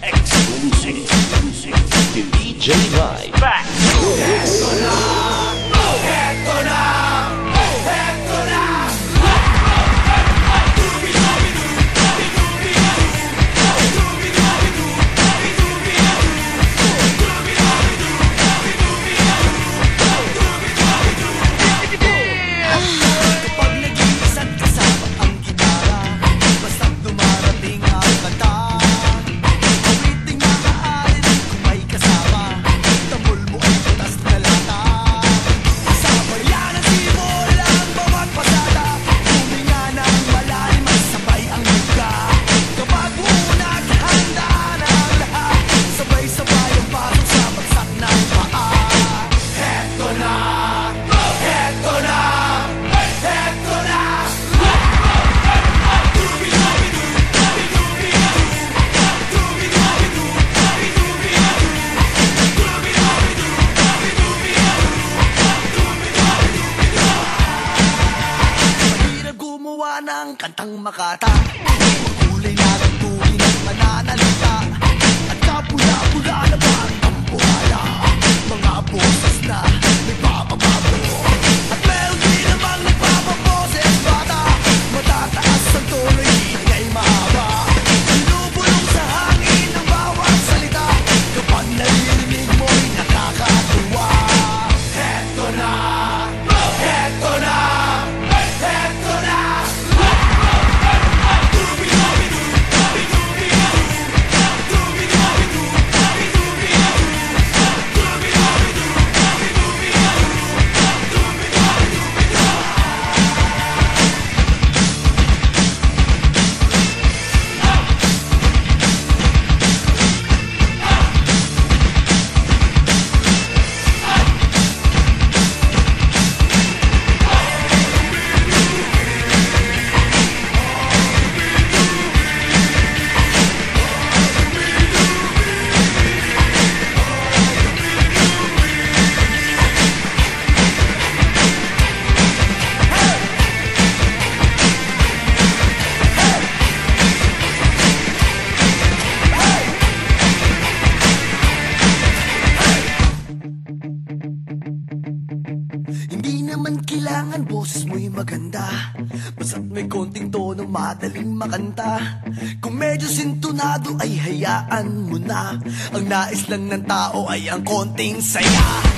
exclusive to DJ Live. Back. Ng kantang makata, kulay na ng tubig ng pananalita, at kapula-pula na ba ang tampuhala, mga boses na nagpapababo, at meron din namang nagpapaboses bata, matataas ang tono, ingay mahaba, lumulong sa hangin ng bawat salita, kapag naririnig mo'y nakakatuwa. Heto na, heto na, heto na. Hindi naman kailangan boses mo'y maganda, basta't may konting tono madaling makanta. Kung medyo sintonado ay hayaan mo na, ang nais lang ng tao ay ang konting saya.